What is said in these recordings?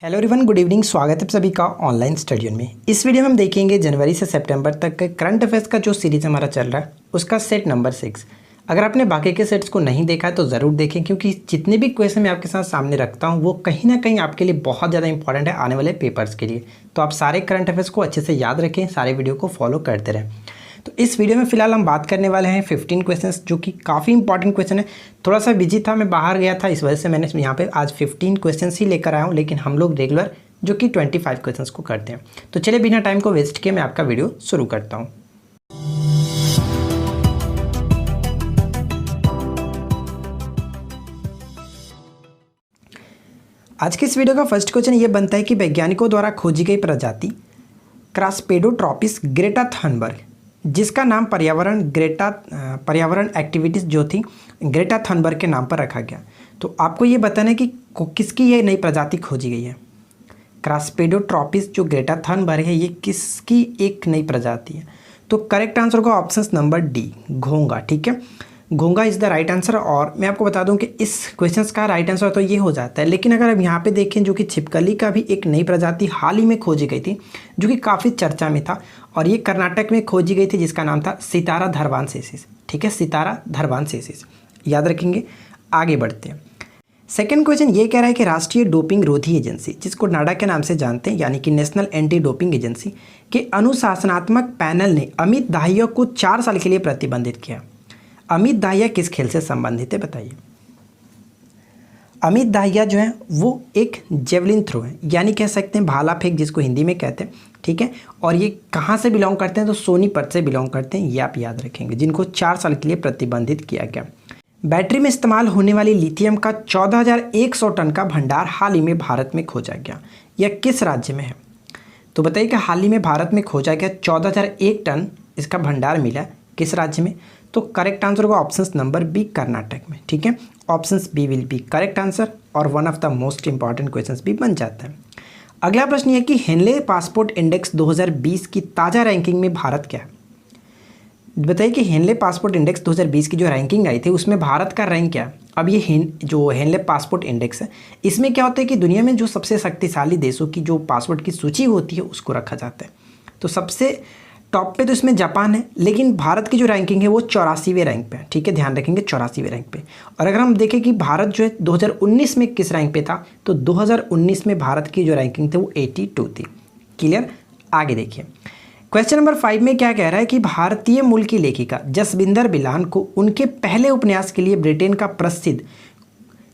Hello everyone, good evening. स्वागत है सभी का ऑनलाइन स्टडियो में। इस वीडियो में हम देखेंगे जनवरी से सितंबर तक के करंट अफेयर्स का जो सीरीज़ हमारा चल रहा है उसका सेट नंबर 6। अगर आपने बाकी के सेट्स को नहीं देखा है तो ज़रूर देखें, क्योंकि जितने भी क्वेश्चन मैं आपके साथ सामने रखता हूँ वो कहीं ना कहीं आपके लिए बहुत ज़्यादा इंपॉर्टेंट है आने वाले पेपर्स के लिए। तो आप सारे करंट अफेयर्स को अच्छे से याद रखें, सारे वीडियो को फॉलो करते रहें। तो इस वीडियो में फिलहाल हम बात करने वाले हैं 15 क्वेश्चंस, जो कि काफ़ी इंपॉर्टेंट क्वेश्चन है। थोड़ा सा बिजी था, मैं बाहर गया था, इस वजह से मैंने यहाँ पे आज 15 क्वेश्चंस ही लेकर आया हूँ, लेकिन हम लोग रेगुलर जो कि 25 क्वेश्चंस को करते हैं। तो चलिए बिना टाइम को वेस्ट किए मैं आपका वीडियो शुरू करता हूँ। आज के इस वीडियो का फर्स्ट क्वेश्चन ये बनता है कि वैज्ञानिकों द्वारा खोजी गई प्रजाति क्रासपेडोट्रोपिस ग्रेटा थनबर्ग, जिसका नाम पर्यावरण एक्टिविटीज़ जो थी ग्रेटा थनबर्ग के नाम पर रखा गया। तो आपको ये बताना है कि किसकी ये नई प्रजाति खोजी गई है। क्रासपेडोट्रोपिस जो ग्रेटा थनबर्ग है ये किसकी एक नई प्रजाति है। तो करेक्ट आंसर होगा ऑप्शन नंबर डी, घोंगा। ठीक है, घोंगा इज़ द राइट आंसर। और मैं आपको बता दूं कि इस क्वेश्चन का राइट आंसर तो ये हो जाता है, लेकिन अगर आप यहाँ पे देखें जो कि छिपकली का भी एक नई प्रजाति हाल ही में खोजी गई थी जो कि काफ़ी चर्चा में था, और ये कर्नाटक में खोजी गई थी, जिसका नाम था सितारा धरवानसेसिस। ठीक है, सितारा धरवानसेसिस याद रखेंगे। आगे बढ़ते हैं। सेकेंड क्वेश्चन ये कह रहा है कि राष्ट्रीय डोपिंग रोधी एजेंसी, जिसको नाडा के नाम से जानते हैं, यानी कि नेशनल एंटी डोपिंग एजेंसी के अनुशासनात्मक पैनल ने अमित दाहिया को 4 साल के लिए प्रतिबंधित किया। अमित दाहिया किस खेल से संबंधित है बताइए। अमित दाहिया जो है वो एक जेवलिन थ्रो है, यानी कह सकते हैं भाला फेंक, जिसको हिंदी में कहते हैं। ठीक है, और ये कहाँ से बिलोंग करते हैं तो सोनीपत से बिलोंग करते हैं, ये आप याद रखेंगे, जिनको 4 साल के लिए प्रतिबंधित किया गया। बैटरी में इस्तेमाल होने वाली लिथियम का 14,100 टन का भंडार हाल ही में भारत में खोजा गया। यह किस राज्य में है। तो बताइए कि हाल ही में भारत में खोजा गया 14,001 टन इसका भंडार मिला, किस राज्य में। तो करेक्ट आंसर होगा ऑप्शन नंबर बी, कर्नाटक में। ठीक है, option B will be correct answer, और one of the most important question भी बन जाता है। अगला प्रश्न यह कि हेनले पासपोर्ट इंडेक्स 2020 की ताज़ा रैंकिंग में भारत क्या है। बताइए कि हेनले पासपोर्ट इंडेक्स 2020 की जो रैंकिंग आई थी उसमें भारत का रैंक क्या है। अब ये जो हेनले पासपोर्ट इंडेक्स है, इसमें क्या होता है कि दुनिया में जो सबसे शक्तिशाली देशों की जो पासपोर्ट की सूची होती है उसको रखा जाता है। तो सबसे टॉप पे तो इसमें जापान है, लेकिन भारत की जो रैंकिंग है वो 84वें रैंक पे है। ठीक है, ध्यान रखेंगे 84वें रैंक पे। और अगर हम देखें कि भारत जो है 2019 में किस रैंक पे था, तो 2019 में भारत की जो रैंकिंग थी वो 82 थी। क्लियर, आगे देखिए। क्वेश्चन नंबर 5 में क्या कह रहा है कि भारतीय मूल की लेखिका जसबिंदर बिलान को उनके पहले उपन्यास के लिए ब्रिटेन का प्रसिद्ध,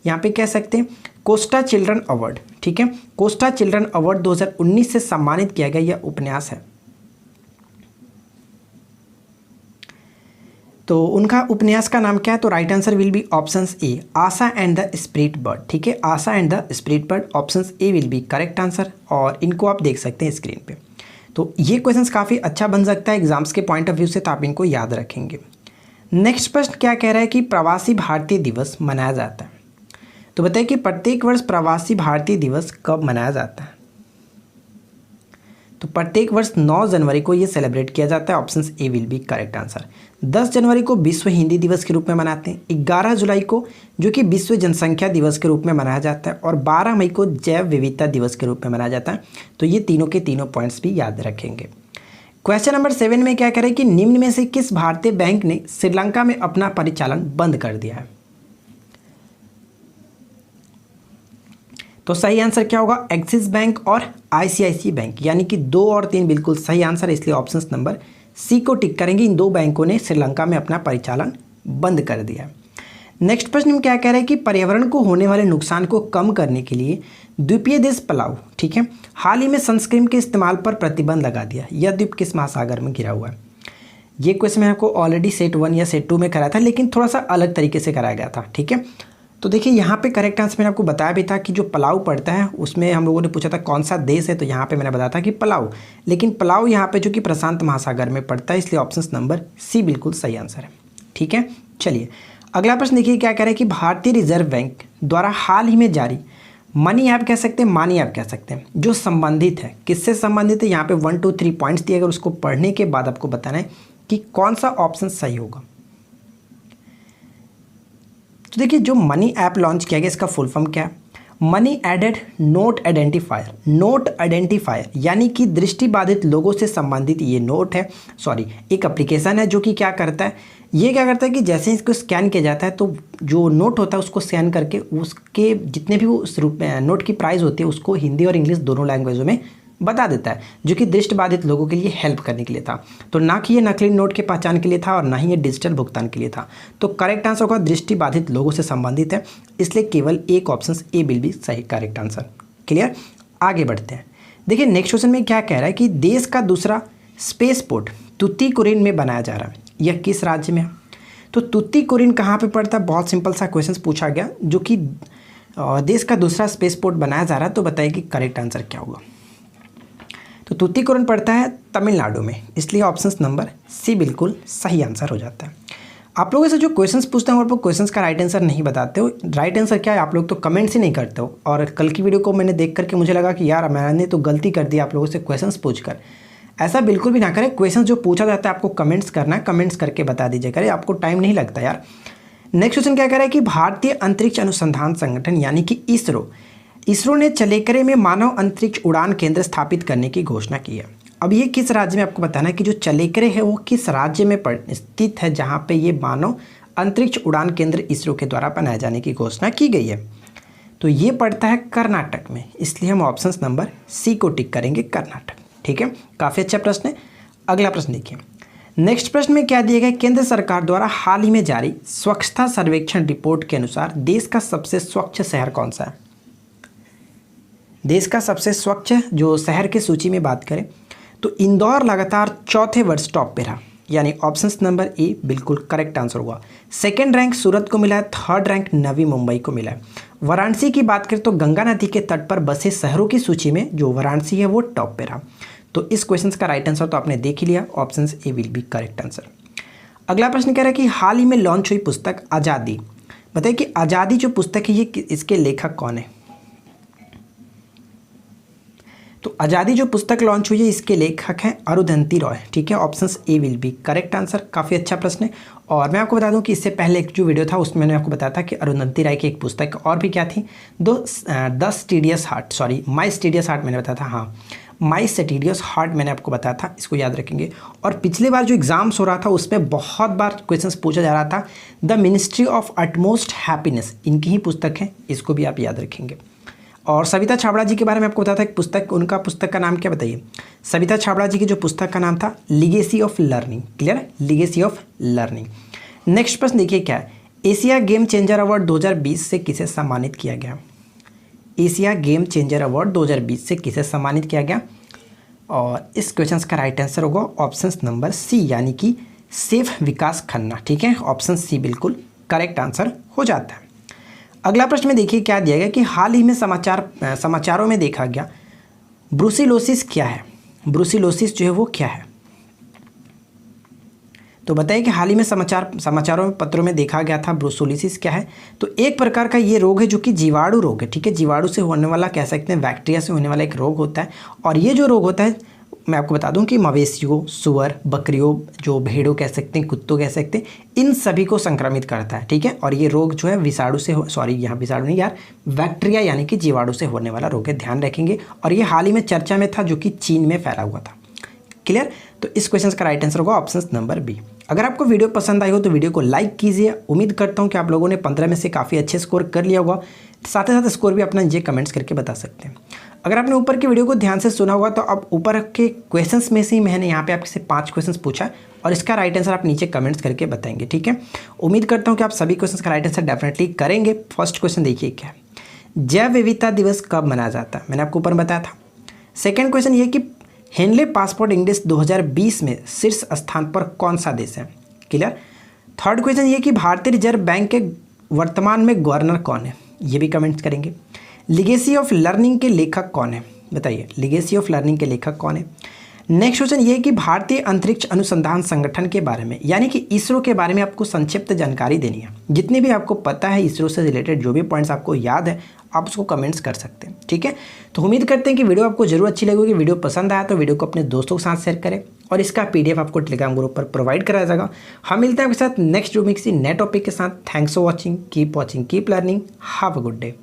यहाँ पे कह सकते हैं कोस्टा चिल्ड्रन अवार्ड, ठीक है, कोस्टा चिल्ड्रन अवार्ड 2019 से सम्मानित किया गया यह उपन्यास है। तो उनका उपन्यास का नाम क्या है। तो right answer will be option A, Asha and the spirit bird. ठीक है, Asha and the spirit bird, option A will be correct answer, और इनको आप देख सकते हैं स्क्रीन पे। तो ये क्वेश्चंस काफ़ी अच्छा बन सकता है एग्जाम्स के पॉइंट ऑफ व्यू से, तो आप इनको याद रखेंगे। नेक्स्ट प्रश्न क्या कह रहा है कि प्रवासी भारतीय दिवस मनाया जाता है। तो बताइए कि प्रत्येक वर्ष प्रवासी भारतीय दिवस कब मनाया जाता है। तो प्रत्येक वर्ष 9 जनवरी को ये सेलिब्रेट किया जाता है, option A will be correct answer. 10 जनवरी को विश्व हिंदी दिवस के रूप में मनाते हैं, 11 जुलाई को जो कि विश्व जनसंख्या दिवस के रूप में मनाया जाता है, और 12 मई को जैव विविधता दिवस के रूप में मनाया जाता है। तो ये तीनों के तीनों पॉइंट्स भी याद रखेंगे। क्वेश्चन नंबर 7 में क्या करें कि निम्न में से किस भारतीय बैंक ने श्रीलंका में अपना परिचालन बंद कर दिया है। तो सही आंसर क्या होगा, एक्सिस बैंक और आईसीआईसी बैंक, यानी कि 2 और 3 बिल्कुल सही आंसर, इसलिए ऑप्शन नंबर सी को टिक करेंगे। इन 2 बैंकों ने श्रीलंका में अपना परिचालन बंद कर दिया। नेक्स्ट प्रश्न में क्या कह रहा है कि पर्यावरण को होने वाले नुकसान को कम करने के लिए द्वीपीय देश पलाऊ, ठीक है, हाल ही में सनस्क्रीन के इस्तेमाल पर प्रतिबंध लगा दिया। यह द्वीप किस महासागर में घिरा हुआ है। ये क्वेश्चन मैं आपको ऑलरेडी सेट 1 या सेट 2 में कराया था, लेकिन थोड़ा सा अलग तरीके से कराया गया था। ठीक है, तो देखिए यहाँ पे करेक्ट आंसर मैंने आपको बताया भी था कि जो पलाऊ पड़ता है उसमें हम लोगों ने पूछा था कौन सा देश है, तो यहाँ पे मैंने बताया था कि पलाऊ, लेकिन पलाऊ यहाँ पे जो कि प्रशांत महासागर में पड़ता है, इसलिए ऑप्शन नंबर सी बिल्कुल सही आंसर है। ठीक है, चलिए अगला प्रश्न देखिए क्या कह रहा है कि भारतीय रिजर्व बैंक द्वारा हाल ही में जारी मनी ऐप कह सकते हैं, मानी ऐप कह सकते हैं, जो संबंधित है, किससे संबंधित है। यहाँ पे 1 2 3 पॉइंट्स दिए, अगर उसको पढ़ने के बाद आपको बताना है कि कौन सा ऑप्शन सही होगा। तो देखिए जो मनी ऐप लॉन्च किया गया इसका फुल फॉर्म क्या है। Money aided note identifier, note identifier यानी कि दृष्टिबाधित लोगों से संबंधित ये नोट है, सॉरी एक एप्लीकेशन है जो कि क्या करता है, ये क्या करता है कि जैसे इसको स्कैन किया जाता है तो जो नोट होता है उसको स्कैन करके उसके जितने भी उस नोट की प्राइस होती है उसको हिंदी और इंग्लिश दोनों लैंग्वेजों में बता देता है, जो कि दृष्टिबाधित लोगों के लिए हेल्प करने के लिए था। तो ना कि ये नकली नोट के पहचान के लिए था और ना ही ये डिजिटल भुगतान के लिए था। तो करेक्ट आंसर होगा दृष्टिबाधित लोगों से संबंधित है, इसलिए केवल एक ऑप्शन ए विल बी सही करेक्ट आंसर। क्लियर, आगे बढ़ते हैं। देखिए नेक्स्ट क्वेश्चन में क्या कह रहा है कि देश का दूसरा स्पेस पोर्ट तुतीकोरिन में बनाया जा रहा है, यह किस राज्य में है? तो तुतीकोरिन कहाँ पे पड़ता है? बहुत सिंपल सा क्वेश्चन पूछा गया, जो कि देश का दूसरा स्पेस पोर्ट बनाया जा रहा है। तो बताइए कि करेक्ट आंसर क्या होगा। तो तुतीकोरिन पड़ता है तमिलनाडु में, इसलिए ऑप्शन नंबर सी बिल्कुल सही आंसर हो जाता है। आप लोगों से जो क्वेश्चंस पूछते हैं और वो क्वेश्चंस का राइट आंसर नहीं बताते हो, राइट आंसर क्या है आप लोग तो कमेंट्स ही नहीं करते हो। और कल की वीडियो को मैंने देख करके मुझे लगा कि यार मैंने तो गलती कर दी आप लोगों से क्वेश्चंस पूछकर। ऐसा बिल्कुल भी ना करें, क्वेश्चन जो पूछा जाता है आपको कमेंट्स करना है, कमेंट्स करके बता दीजिए करें, आपको टाइम नहीं लगता यार। नेक्स्ट क्वेश्चन क्या कह रहा है कि भारतीय अंतरिक्ष अनुसंधान संगठन यानी कि इसरो ने चलेकरे में मानव अंतरिक्ष उड़ान केंद्र स्थापित करने की घोषणा की है। अब ये किस राज्य में, आपको बताना है कि जो चलेकरे है वो किस राज्य में स्थित है जहाँ पे ये मानव अंतरिक्ष उड़ान केंद्र इसरो के द्वारा बनाए जाने की घोषणा की गई है। तो ये पड़ता है कर्नाटक में, इसलिए हम ऑप्शन नंबर सी को टिक करेंगे, कर्नाटक। ठीक है, काफ़ी अच्छा प्रश्न है। अगला प्रश्न देखिए, नेक्स्ट प्रश्न में क्या दिया गया, केंद्र सरकार द्वारा हाल ही में जारी स्वच्छता सर्वेक्षण रिपोर्ट के अनुसार देश का सबसे स्वच्छ शहर कौन सा है? देश का सबसे स्वच्छ जो शहर की सूची में बात करें तो इंदौर लगातार चौथे वर्ष टॉप पे रहा, यानी ऑप्शन नंबर ए बिल्कुल करेक्ट आंसर हुआ। सेकंड रैंक सूरत को मिला है, थर्ड रैंक नवी मुंबई को मिला है। वाराणसी की बात करें तो गंगा नदी के तट पर बसे शहरों की सूची में जो वाराणसी है वो टॉप पे रहा। तो इस क्वेश्चन का राइट आंसर तो आपने देख ही लिया, option A will be correct answer. अगला प्रश्न कह रहा है कि हाल ही में लॉन्च हुई पुस्तक आज़ादी, बताइए कि आज़ादी जो पुस्तक है ये इसके लेखक कौन है? तो आज़ादी जो पुस्तक लॉन्च हुई है इसके लेखक हैं अरुंधति रॉय। ठीक है, option A will be correct answer. काफ़ी अच्छा प्रश्न है। और मैं आपको बता दूं कि इससे पहले एक जो वीडियो था उसमें मैंने आपको बताया था कि अरुंधति राय की एक पुस्तक और भी क्या थी, माई स्टीडियस हार्ट मैंने बताया था, हाँ माई स्टीडियस हार्ट मैंने आपको बताया था, इसको याद रखेंगे। और पिछले बार जो एग्जाम्स हो रहा था उसमें बहुत बार क्वेश्चंस पूछा जा रहा था, the ministry of utmost happiness इनकी ही पुस्तक है, इसको भी आप याद रखेंगे। और सविता छाबड़ा जी के बारे में आपको बताया था एक पुस्तक, उनका पुस्तक का नाम क्या बताइए? सविता छाबड़ा जी की जो पुस्तक का नाम था legacy of learning. Clear, legacy of learning. Next प्रश्न देखिए क्या है, एशिया गेम चेंजर अवार्ड 2020 से किसे सम्मानित किया गया? एशिया गेम चेंजर अवार्ड 2020 से किसे सम्मानित किया गया? और इस क्वेश्चन का राइट आंसर होगा ऑप्शन नंबर सी, यानी कि सेफ विकास खन्ना। ठीक है, ऑप्शन सी बिल्कुल करेक्ट आंसर हो जाता है। अगला प्रश्न में देखिए क्या दिया गया कि हाल ही में समाचारों में देखा गया ब्रूसिलोसिस क्या है? ब्रूसिलोसिस जो है वो क्या है? तो बताइए कि हाल ही में समाचारों में पत्रों में देखा गया था ब्रूसिलोसिस क्या है? तो एक प्रकार का ये रोग है जो कि जीवाणु रोग है। ठीक है, जीवाणु से होने वाला, कह सकते हैं बैक्टीरिया से होने वाला एक रोग होता है। और ये जो रोग होता है मैं आपको बता दूं कि मवेशियों, सुअर, बकरियों, जो भेड़ों कह सकते हैं, कुत्तों कह सकते हैं, इन सभी को संक्रमित करता है। ठीक है, और ये रोग जो है विषाणु से यहाँ विषाणु नहीं यार, बैक्टीरिया यानी कि जीवाणु से होने वाला रोग है, ध्यान रखेंगे। और ये हाल ही में चर्चा में था जो कि चीन में फैला हुआ था। क्लियर, तो इस क्वेश्चन का राइट आंसर होगा ऑप्शन नंबर बी। अगर आपको वीडियो पसंद आई हो तो वीडियो को लाइक कीजिए। उम्मीद करता हूँ कि आप लोगों ने 15 में से काफ़ी अच्छे स्कोर कर लिया होगा। साथ ही साथ स्कोर भी अपना नीचे कमेंट्स करके बता सकते हैं। अगर आपने ऊपर की वीडियो को ध्यान से सुना होगा तो अब ऊपर के क्वेश्चंस में से ही मैंने यहाँ पे आपसे 5 क्वेश्चंस पूछा और इसका राइट आंसर आप नीचे कमेंट्स करके बताएंगे। ठीक है, उम्मीद करता हूँ कि आप सभी क्वेश्चंस का राइट आंसर डेफिनेटली करेंगे। फर्स्ट क्वेश्चन देखिए क्या है, जैव विविधता दिवस कब मनाया जाता है? मैंने आपको ऊपर बताया था। सेकेंड क्वेश्चन ये कि हेनले पासपोर्ट इंडेक्स 2020 में शीर्ष स्थान पर कौन सा देश है? क्लियर। थर्ड क्वेश्चन ये कि भारतीय रिजर्व बैंक के वर्तमान में गवर्नर कौन है? ये भी कमेंट्स करेंगे। लीगेसी ऑफ लर्निंग के लेखक कौन है? बताइए, लीगेसी ऑफ लर्निंग के लेखक कौन है? नेक्स्ट क्वेश्चन ये है कि भारतीय अंतरिक्ष अनुसंधान संगठन के बारे में यानी कि इसरो के बारे में आपको संक्षिप्त जानकारी देनी है। जितनी भी आपको पता है इसरो से रिलेटेड जो भी पॉइंट्स आपको याद है आप उसको कमेंट्स कर सकते हैं। ठीक है, तो उम्मीद करते हैं कि वीडियो आपको जरूर अच्छी लगेगी। वीडियो पसंद आया तो वीडियो को अपने दोस्तों के साथ शेयर करें और इसका PDF आपको टेलीग्राम ग्रुप पर प्रोवाइड कराया जाएगा। हम मिलते हैं आपके साथ नेक्स्ट वीडियो में किसी नए टॉपिक के साथ। Thanks for watching, keep learning, have a good day.